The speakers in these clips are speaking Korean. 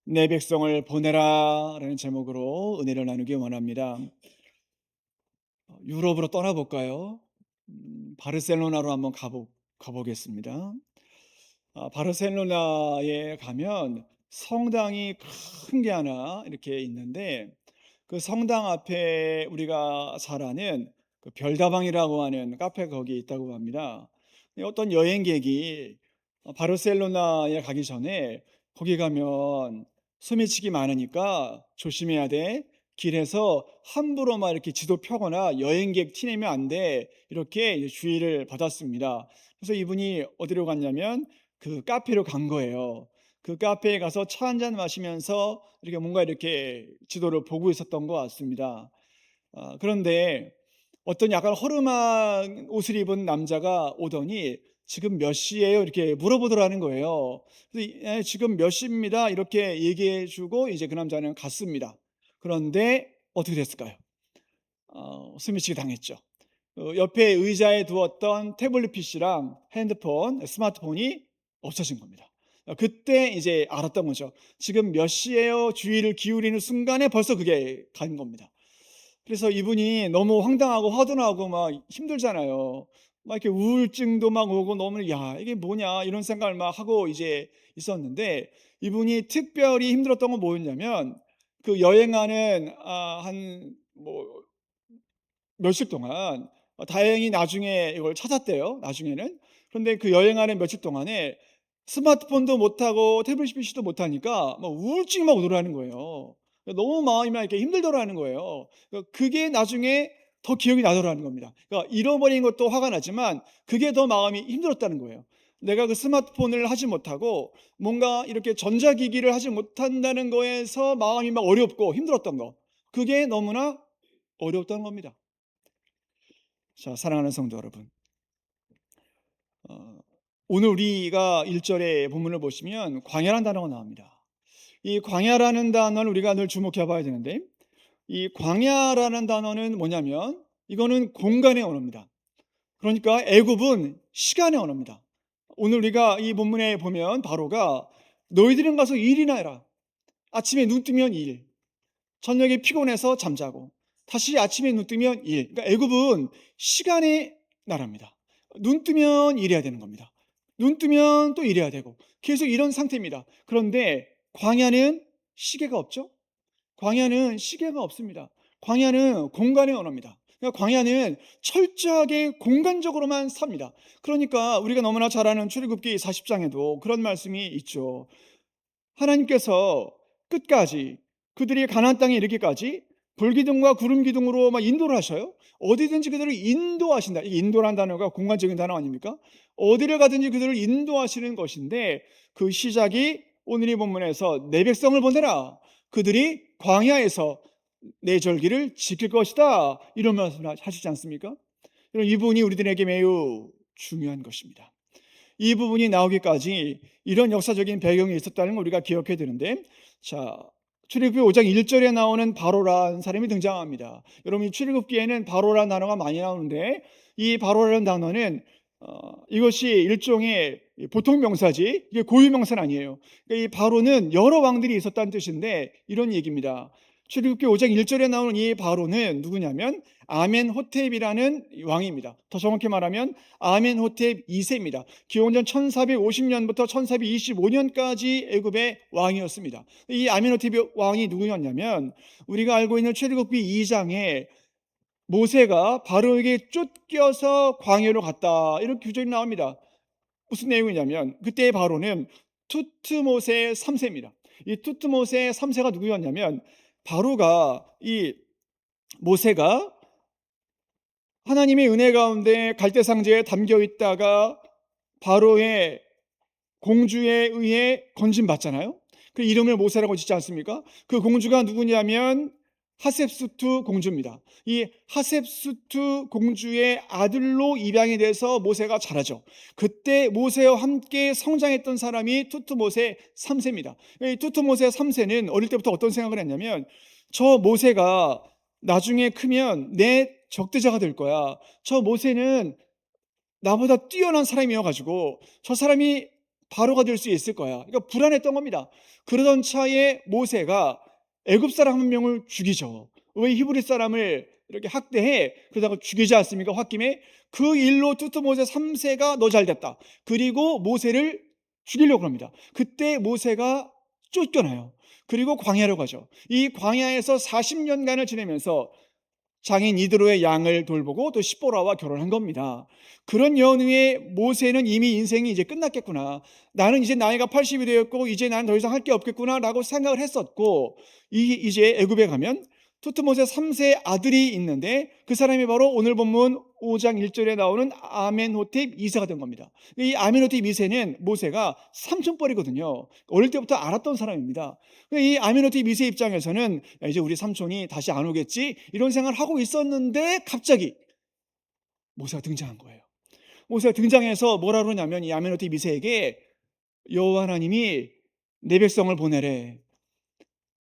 내 백성을 보내라라는 제목으로 은혜를 나누기 원합니다. 유럽으로 떠나볼까요? 바르셀로나로 한번 가보겠습니다. 바르셀로나에 가면 성당이 큰 게 하나 이렇게 있는데, 그 성당 앞에 우리가 잘 아는 그 별다방이라고 하는 카페가 거기 있다고 합니다. 어떤 여행객이 바르셀로나에 가기 전에 거기 가면 소매치기 많으니까 조심해야 돼. 길에서 함부로 막 이렇게 지도 펴거나 여행객 티내면 안 돼. 이렇게 이제 주의를 받았습니다. 그래서 이분이 어디로 갔냐면 그 카페로 간 거예요. 그 카페에 가서 차 한 잔 마시면서 이렇게 뭔가 이렇게 지도를 보고 있었던 것 같습니다. 그런데 어떤 약간 허름한 옷을 입은 남자가 오더니 "지금 몇 시예요?" 이렇게 물어보더라는 거예요. 그래서 "예 지금 몇 시입니다." 이렇게 얘기해 주고 이제 그 남자는 갔습니다. 그런데 어떻게 됐을까요? 스미치게 당했죠. 옆에 의자에 두었던 태블릿 PC랑 핸드폰, 스마트폰이 없어진 겁니다. 그때 이제 알았던 거죠. '지금 몇 시예요?' 주의를 기울이는 순간에 벌써 그게 간 겁니다. 그래서 이분이 너무 황당하고 허전하고 막 힘들잖아요. 막 이렇게 우울증도 막 오고 너무 '야 이게 뭐냐.' 이런 생각을 막 하고 이제 있었는데, 이분이 특별히 힘들었던 건 뭐였냐면 그 여행하는 한 뭐 며칠 동안 다행히 나중에 이걸 찾았대요, 나중에는. 그런데 그 여행하는 며칠 동안에 스마트폰도 못 하고 태블릿 PC도 못 하니까 막 우울증이 막 오더라는 거예요. 너무 마음이 막 이렇게 힘들더라는 거예요. 그게 나중에 더 기억이 나더라는 겁니다. 그러니까 잃어버린 것도 화가 나지만 그게 더 마음이 힘들었다는 거예요. 내가 그 스마트폰을 하지 못하고 뭔가 이렇게 전자기기를 하지 못한다는 거에서 마음이 막 어렵고 힘들었던 거. 그게 너무나 어려웠던 겁니다. 자, 사랑하는 성도 여러분. 어 오늘 우리가 1 절의 본문을 보시면 광야라는 단어가 나옵니다. 이 광야라는 단어를 우리가 늘 주목해 봐야 되는데, 이 광야라는 단어는 뭐냐면 이거는 공간의 언어입니다. 그러니까 애굽은 시간의 언어입니다. 오늘 우리가 이 본문에 보면 바로가 "너희들은 가서 일이나 해라." 아침에 눈 뜨면 일, 저녁에 피곤해서 잠자고 다시 아침에 눈 뜨면 일. 그러니까 애굽은 시간의 나라입니다. 눈 뜨면 일해야 되는 겁니다. 눈 뜨면 또 일해야 되고 계속 이런 상태입니다. 그런데 광야는 시계가 없죠? 광야는 시계가 없습니다. 광야는 공간의 언어입니다. 그러니까 광야는 철저하게 공간적으로만 삽니다. 그러니까 우리가 너무나 잘 아는 출애굽기 40장에도 그런 말씀이 있죠. 하나님께서 끝까지 그들이 가나안 땅에 이르기까지 불기둥과 구름 기둥으로 막 인도를 하셔요. 어디든지 그들을 인도하신다. 이 인도라는 단어가 공간적인 단어 아닙니까? 어디를 가든지 그들을 인도하시는 것인데, 그 시작이 오늘 이 본문에서 "내 백성을 보내라. 그들이 광야에서 내 절기를 지킬 것이다." 이런 말씀을 하시지 않습니까? 이 부분이 우리들에게 매우 중요한 것입니다. 이 부분이 나오기까지 이런 역사적인 배경이 있었다는 걸 우리가 기억해야 되는데, 자, 출애굽기 5장 1 절에 나오는 바로라는 사람이 등장합니다. 여러분, 이 출애굽기에는 바로라는 단어가 많이 나오는데, 이 바로라는 단어는 이것이 일종의 보통 명사지 이게 고유 명사는 아니에요. 그러니까 이 바로는 여러 왕들이 있었다는 뜻인데 이런 얘기입니다. 출애굽기 5장 1 절에 나오는 이 바로는 누구냐면 아멘호텝이라는 왕입니다. 더 정확히 말하면 아멘호텝 2세입니다. 기원전 1450년부터 1425년까지 애굽의 왕이었습니다. 이 아멘호텝 왕이 누구였냐면 우리가 알고 있는 출애굽기 2장에 모세가 바로에게 쫓겨서 광야로 갔다, 이런 규정이 나옵니다. 무슨 내용이냐면 그때의 바로는 투트모세 3세입니다. 이 투트모세 3세가 누구였냐면 바로가 이 모세가 하나님의 은혜 가운데 갈대 상자에 담겨 있다가 바로의 공주에 의해 건진받잖아요. 그 이름을 모세라고 짓지 않습니까? 그 공주가 누구냐면 하셉수트 공주입니다. 이 하셉수트 공주의 아들로 입양이 돼서 모세가 자라죠. 그때 모세와 함께 성장했던 사람이 투트모세 3세입니다. 이 투트모세 3세는 어릴 때부터 어떤 생각을 했냐면 저 모세가 나중에 크면 내 적대자가 될 거야. 저 모세는 나보다 뛰어난 사람이어 가지고 저 사람이 바로가 될 수 있을 거야. 그러니까 불안했던 겁니다. 그러던 차에 모세가 애굽 사람 한 명을 죽이죠. 왜 히브리 사람을 이렇게 학대해? 그러다가 죽이지 않습니까? 홧김에 그 일로 투트모세 3세가 너 잘됐다. 그리고 모세를 죽이려고 합니다. 그때 모세가 쫓겨나요. 그리고 광야로 가죠. 이 광야에서 40년간을 지내면서 장인 이드로의 양을 돌보고 또 시보라와 결혼한 겁니다. 그런 연후에 모세는 이미 인생이 이제 끝났겠구나. 나는 이제 나이가 80이 되었고 이제 나는 더 이상 할 게 없겠구나라고 생각을 했었고, 이제 애굽에 가면 투트모세 3세 아들이 있는데 그 사람이 바로 오늘 본문 5장 1절에 나오는 아멘호텝 2세가 된 겁니다. 이 아멘호텝 2세는 모세가 삼촌뻘이거든요. 어릴 때부터 알았던 사람입니다. 이 아멘호텝 2세 입장에서는 이제 우리 삼촌이 다시 안 오겠지 이런 생각을 하고 있었는데 갑자기 모세가 등장한 거예요. 모세가 등장해서 뭐라 그러냐면 이 아멘호텝 2세에게 여호와 하나님이 내 백성을 보내래.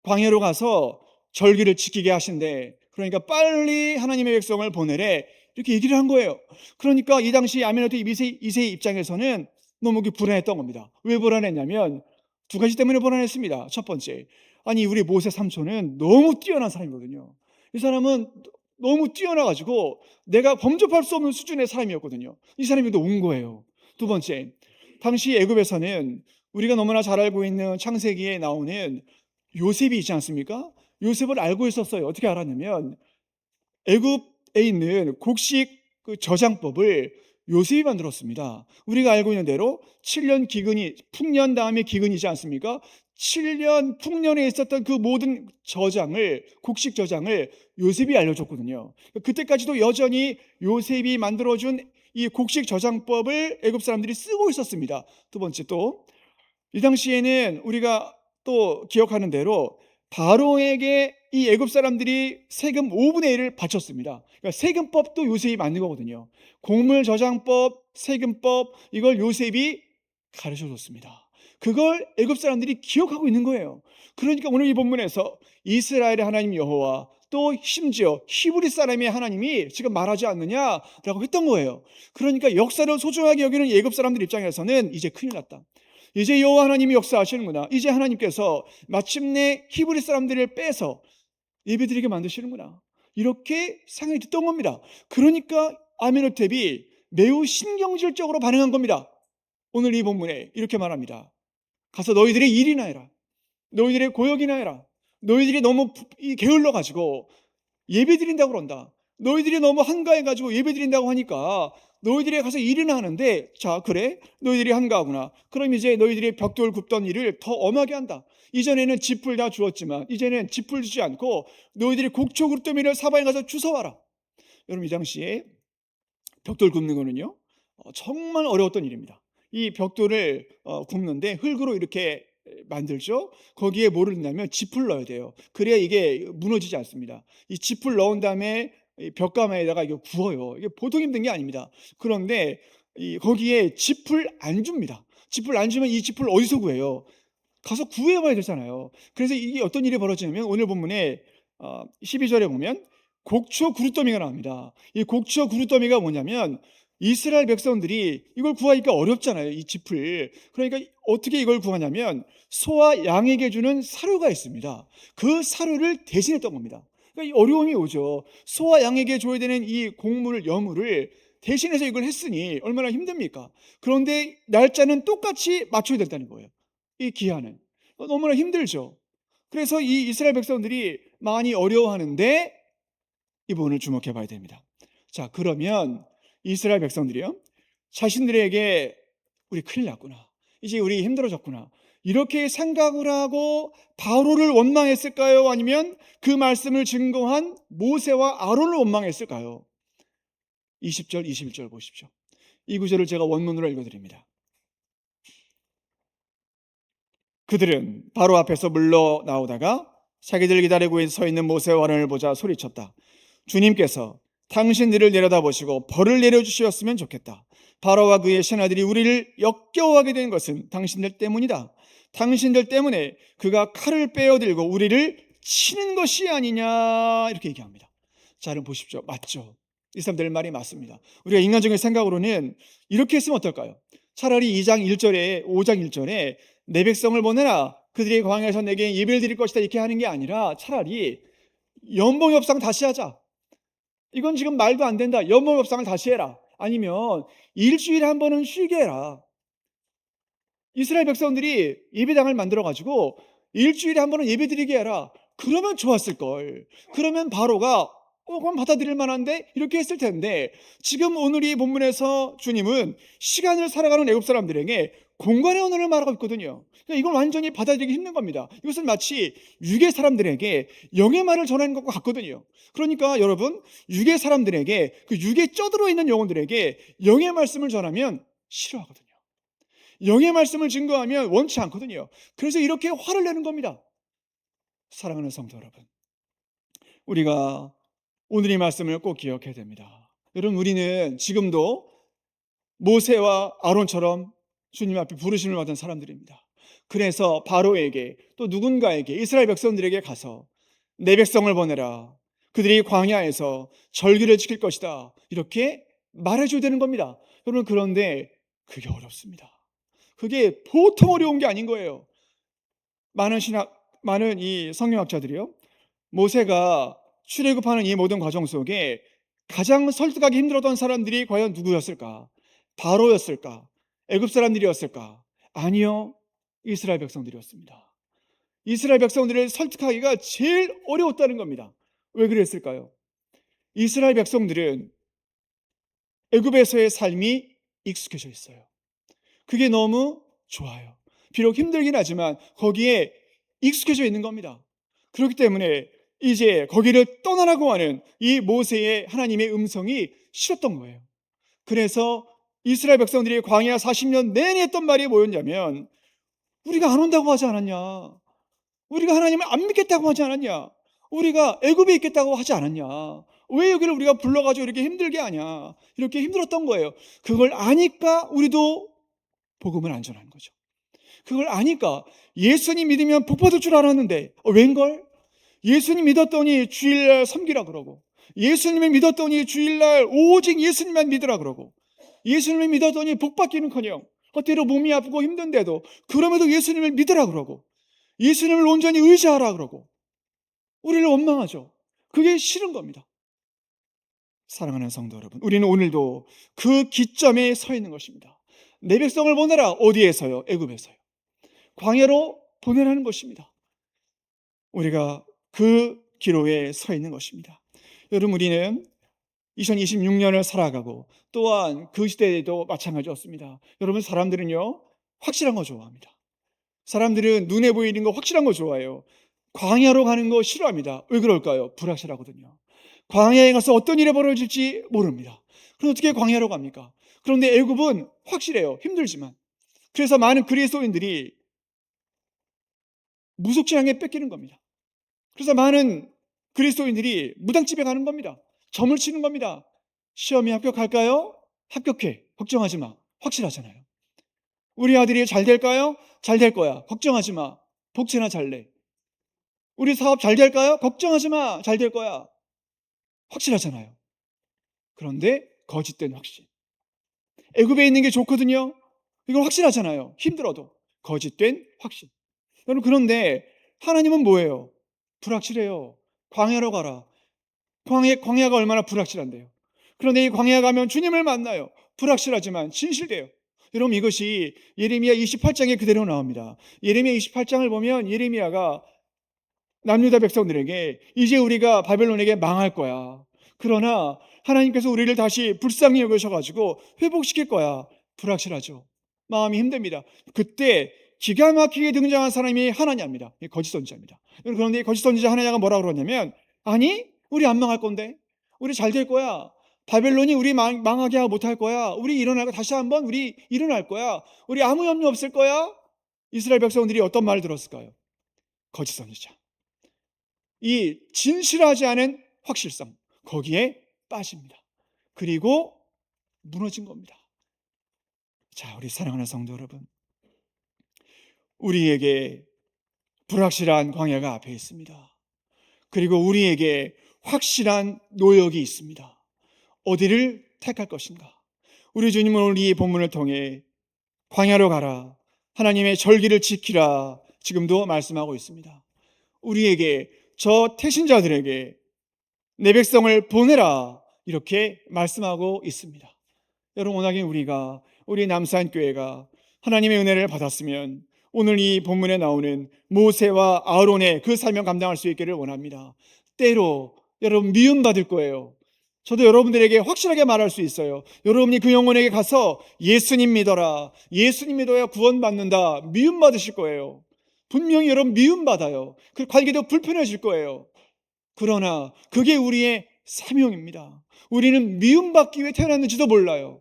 광야로 가서 절기를 지키게 하신대. 그러니까 빨리 하나님의 백성을 보내래. 이렇게 얘기를 한 거예요. 그러니까 이 당시 아멘호텝 2세의 입장에서는 너무 불안했던 겁니다. 왜 불안했냐면 두 가지 때문에 불안했습니다. 첫 번째, 아니 우리 모세 삼촌은 너무 뛰어난 사람이거든요. 이 사람은 너무 뛰어나가지고 내가 범접할 수 없는 수준의 사람이었거든요. 이 사람이 또 온 거예요. 두 번째, 당시 애굽에서는 우리가 너무나 잘 알고 있는 창세기에 나오는 요셉이 있지 않습니까? 요셉을 알고 있었어요. 어떻게 알았냐면 애굽에 있는 곡식 그 저장법을 요셉이 만들었습니다. 우리가 알고 있는 대로 7년 기근이, 풍년 다음에 기근이지 않습니까? 7년 풍년에 있었던 그 모든 저장을, 곡식 저장을 요셉이 알려줬거든요. 그때까지도 여전히 요셉이 만들어준 이 곡식 저장법을 애굽 사람들이 쓰고 있었습니다. 두 번째, 또 이 당시에는 우리가 또 기억하는 대로 바로에게 이 애굽 사람들이 세금 5분의 1을 바쳤습니다. 그러니까 세금법도 요셉이 만든 거거든요. 곡물 저장법, 세금법, 이걸 요셉이 가르쳐 줬습니다. 그걸 애굽 사람들이 기억하고 있는 거예요. 그러니까 오늘 이 본문에서 이스라엘의 하나님 여호와, 또 심지어 히브리 사람의 하나님이 지금 말하지 않느냐라고 했던 거예요. 그러니까 역사를 소중하게 여기는 애굽 사람들 입장에서는 이제 큰일 났다. 이제 여호와 하나님이 역사하시는구나. 이제 하나님께서 마침내 히브리 사람들을 빼서 예배드리게 만드시는구나. 이렇게 생각이 듣던 겁니다. 그러니까 아멘호텝이 매우 신경질적으로 반응한 겁니다. 오늘 이 본문에 이렇게 말합니다. 가서 너희들의 일이나 해라. 너희들의 고역이나 해라. 너희들이 너무 게을러가지고 예배드린다고 그런다. 너희들이 너무 한가해가지고 예배드린다고 하니까 너희들이 가서 일이나 하는데, 자 그래 너희들이 한가하구나. 그럼 이제 너희들이 벽돌 굽던 일을 더 엄하게 한다. 이전에는 짚을 다 주었지만 이제는 짚을 주지 않고 너희들이 곡초 그릇더미를 사방에 가서 주워와라. 여러분, 이 당시에 벽돌 굽는 거는요 정말 어려웠던 일입니다. 이 벽돌을 굽는데 흙으로 이렇게 만들죠. 거기에 뭐를 넣냐면 짚을 넣어야 돼요. 그래야 이게 무너지지 않습니다. 이 짚을 넣은 다음에 이 벽가마에다가 이게 구워요. 이게 보통 힘든 게 아닙니다. 그런데 거기에 짚을 안 줍니다. 짚을 안 주면 이 짚을 어디서 구해요? 가서 구해봐야 되잖아요. 그래서 이게 어떤 일이 벌어지냐면 오늘 본문에 12절에 보면 곡초 그릇더미가 나옵니다. 이 곡초 그릇더미가 뭐냐면 이스라엘 백성들이 이걸 구하기가 어렵잖아요, 이 짚을. 그러니까 어떻게 이걸 구하냐면 소와 양에게 주는 사료가 있습니다. 그 사료를 대신했던 겁니다. 그러니까 이 어려움이 오죠. 소와 양에게 줘야 되는 이 곡물, 여물을 대신해서 이걸 했으니 얼마나 힘듭니까? 그런데 날짜는 똑같이 맞춰야 된다는 거예요. 이 기한은 너무나 힘들죠. 그래서 이 이스라엘 백성들이 많이 어려워하는데 이 부분을 주목해 봐야 됩니다. 자, 그러면 이스라엘 백성들이요 자신들에게 우리 큰일 났구나, 이제 우리 힘들어졌구나, 이렇게 생각을 하고 바로를 원망했을까요? 아니면 그 말씀을 증거한 모세와 아론을 원망했을까요? 20절 21절 보십시오. 이 구절을 제가 원문으로 읽어드립니다. 그들은 바로 앞에서 물러나오다가 자기들 기다리고 서 있는 모세와 아론을 보자 소리쳤다. 주님께서 당신들을 내려다보시고 벌을 내려주셨으면 좋겠다. 바로와 그의 신하들이 우리를 역겨워하게 된 것은 당신들 때문이다. 당신들 때문에 그가 칼을 빼어들고 우리를 치는 것이 아니냐, 이렇게 얘기합니다. 자, 여러분 보십시오. 맞죠? 이 사람들 말이 맞습니다. 우리가 인간적인 생각으로는 이렇게 했으면 어떨까요? 차라리 2장 1절에 5장 1절에 내 백성을 보내라 그들이 광야에서 내게 예배를 드릴 것이다 이렇게 하는 게 아니라 차라리 연봉협상 다시 하자. 이건 지금 말도 안 된다. 연봉협상을 다시 해라. 아니면 일주일에 한 번은 쉬게 해라. 이스라엘 백성들이 예배당을 만들어 가지고 일주일에 한 번은 예배 드리게 해라. 그러면 좋았을 걸. 그러면 바로가 그럼 받아들일 만한데 이렇게 했을 텐데 지금 오늘 이 본문에서 주님은 시간을 살아가는 애굽 사람들에게 공간의 언어를 말하고 있거든요. 그러니까 이걸 완전히 받아들이기 힘든 겁니다. 이것은 마치 육의 사람들에게 영의 말을 전하는 것과 같거든요. 그러니까 여러분 육의 사람들에게 그 육에 쪄들어 있는 영혼들에게 영의 말씀을 전하면 싫어하거든요. 영의 말씀을 증거하면 원치 않거든요. 그래서 이렇게 화를 내는 겁니다. 사랑하는 성도 여러분, 우리가 오늘 이 말씀을 꼭 기억해야 됩니다. 여러분 우리는 지금도 모세와 아론처럼 주님 앞에 부르심을 받은 사람들입니다. 그래서 바로에게 또 누군가에게 이스라엘 백성들에게 가서 내 백성을 보내라. 그들이 광야에서 절기를 지킬 것이다. 이렇게 말해줘야 되는 겁니다. 여러분 그런데 그게 어렵습니다. 그게 보통 어려운 게 아닌 거예요. 많은 이 성경학자들이요. 모세가 출애굽하는 이 모든 과정 속에 가장 설득하기 힘들었던 사람들이 과연 누구였을까? 바로였을까? 애굽 사람들이었을까? 아니요. 이스라엘 백성들이었습니다. 이스라엘 백성들을 설득하기가 제일 어려웠다는 겁니다. 왜 그랬을까요? 이스라엘 백성들은 애굽에서의 삶이 익숙해져 있어요. 그게 너무 좋아요. 비록 힘들긴 하지만 거기에 익숙해져 있는 겁니다. 그렇기 때문에 이제 거기를 떠나라고 하는 이 모세의 하나님의 음성이 싫었던 거예요. 그래서 이스라엘 백성들이 광야 40년 내내 했던 말이 뭐였냐면 우리가 안 온다고 하지 않았냐? 우리가 하나님을 안 믿겠다고 하지 않았냐? 우리가 애굽에 있겠다고 하지 않았냐? 왜 여기를 우리가 불러가지고 이렇게 힘들게 하냐? 이렇게 힘들었던 거예요. 그걸 아니까 우리도 복음을 안 전하는 거죠. 그걸 아니까 예수님 믿으면 복 받을 줄 알았는데 웬걸? 예수님 믿었더니 주일날 섬기라 그러고 예수님을 믿었더니 주일날 오직 예수님만 믿으라 그러고 예수님을 믿었더니 복 받기는커녕 때로 몸이 아프고 힘든데도 그럼에도 예수님을 믿으라 그러고 예수님을 온전히 의지하라 그러고 우리를 원망하죠. 그게 싫은 겁니다. 사랑하는 성도 여러분, 우리는 오늘도 그 기점에 서 있는 것입니다. 내 백성을 보내라. 어디에서요? 애굽에서요. 광야로 보내라는 것입니다. 우리가 그 기로에 서 있는 것입니다. 여러분 우리는 2026년을 살아가고 또한 그 시대에도 마찬가지였습니다. 여러분 사람들은요 확실한 거 좋아합니다. 사람들은 눈에 보이는 거 확실한 거 좋아해요. 광야로 가는 거 싫어합니다. 왜 그럴까요? 불확실하거든요. 광야에 가서 어떤 일이 벌어질지 모릅니다. 그럼 어떻게 광야로 갑니까? 그런데 애굽은 확실해요. 힘들지만. 그래서 많은 그리스도인들이 무속신앙에 뺏기는 겁니다. 그래서 많은 그리스도인들이 무당집에 가는 겁니다. 점을 치는 겁니다. 시험에 합격할까요? 합격해. 걱정하지 마. 확실하잖아요. 우리 아들이 잘 될까요? 잘 될 거야. 걱정하지 마. 복지나 잘래. 우리 사업 잘 될까요? 걱정하지 마. 잘 될 거야. 확실하잖아요. 그런데 거짓된 확신. 애굽에 있는 게 좋거든요. 이건 확실하잖아요. 힘들어도. 거짓된 확신. 여러분 그런데 하나님은 뭐예요? 불확실해요. 광야로 가라. 광야가 얼마나 불확실한데요. 그런데 이 광야 가면 주님을 만나요. 불확실하지만 진실돼요. 여러분 이것이 예레미야 28장에 그대로 나옵니다. 예레미야 28장을 보면 예레미야가 남유다 백성들에게 이제 우리가 바벨론에게 망할 거야. 그러나 하나님께서 우리를 다시 불쌍히 여기셔가지고 회복시킬 거야. 불확실하죠. 마음이 힘듭니다. 그때 기가 막히게 등장한 사람이 하나냐입니다. 거짓 선지자입니다. 그런데 거짓 선지자 하나냐가 뭐라고 그러냐면 아니 우리 안 망할 건데 우리 잘 될 거야. 바벨론이 우리 망하게 하고 못할 거야. 우리 일어날 거 다시 한번 우리 일어날 거야. 우리 아무 염려 없을 거야. 이스라엘 백성들이 어떤 말을 들었을까요? 거짓 선지자. 이 진실하지 않은 확실성 거기에 빠집니다. 그리고 무너진 겁니다. 자, 우리 사랑하는 성도 여러분, 우리에게 불확실한 광야가 앞에 있습니다. 그리고 우리에게 확실한 노역이 있습니다. 어디를 택할 것인가? 우리 주님은 오늘 이 본문을 통해 광야로 가라. 하나님의 절기를 지키라. 지금도 말씀하고 있습니다. 우리에게, 저 태신자들에게 내 백성을 보내라. 이렇게 말씀하고 있습니다. 여러분, 워낙에 우리 남산교회가 하나님의 은혜를 받았으면 오늘 이 본문에 나오는 모세와 아론의 그 사명 감당할 수 있기를 원합니다. 때로 여러분 미움받을 거예요. 저도 여러분들에게 확실하게 말할 수 있어요. 여러분이 그 영혼에게 가서 예수님 믿어라, 예수님 믿어야 구원받는다, 미움받으실 거예요. 분명히 여러분 미움받아요. 그 관계도 불편해질 거예요. 그러나 그게 우리의 사명입니다. 우리는 미움받기 위해 태어났는지도 몰라요.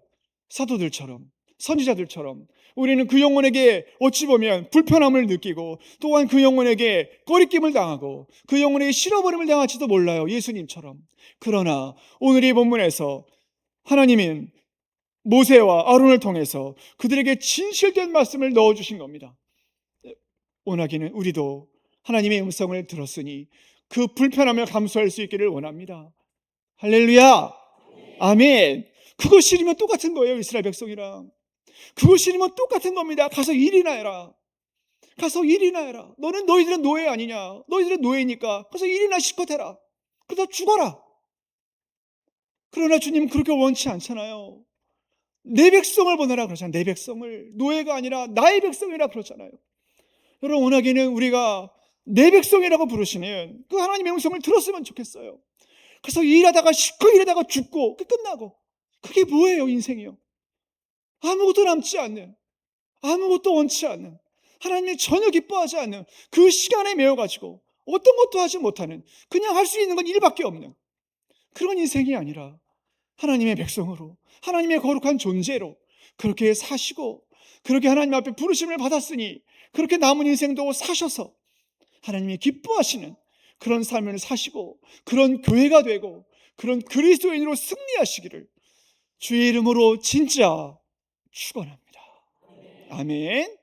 사도들처럼, 선지자들처럼 우리는 그 영혼에게 어찌 보면 불편함을 느끼고, 또한 그 영혼에게 꺼리낌을 당하고 그 영혼에게 실어버림을 당할지도 몰라요. 예수님처럼. 그러나 오늘 이 본문에서 하나님은 모세와 아론을 통해서 그들에게 진실된 말씀을 넣어주신 겁니다. 원하기는 우리도 하나님의 음성을 들었으니 그 불편함을 감수할 수 있기를 원합니다. 할렐루야, 아멘. 그거 싫으면 똑같은 거예요. 이스라엘 백성이랑 그거 싫으면 똑같은 겁니다. 가서 일이나 해라. 가서 일이나 해라. 너희들은 노예 아니냐? 너희들은 노예니까 가서 일이나 실컷 해라. 그러다 죽어라. 그러나 주님 그렇게 원치 않잖아요. 내 백성을 보내라 그러잖아요. 내 백성을, 노예가 아니라 나의 백성이라 그러잖아요. 여러분, 원하기는 우리가 내 백성이라고 부르시는 그 하나님의 음성을 들었으면 좋겠어요. 그래서 일하다가 실컷 일하다가 죽고 끝나고, 그게 뭐예요? 인생이요. 아무것도 남지 않는, 아무것도 원치 않는, 하나님이 전혀 기뻐하지 않는 그 시간에 매여가지고 어떤 것도 하지 못하는, 그냥 할 수 있는 건 일밖에 없는 그런 인생이 아니라 하나님의 백성으로, 하나님의 거룩한 존재로 그렇게 사시고, 그렇게 하나님 앞에 부르심을 받았으니 그렇게 남은 인생도 사셔서 하나님이 기뻐하시는 그런 삶을 사시고, 그런 교회가 되고 그런 그리스도인으로 승리하시기를 주의 이름으로 진짜 축원합니다. 아멘.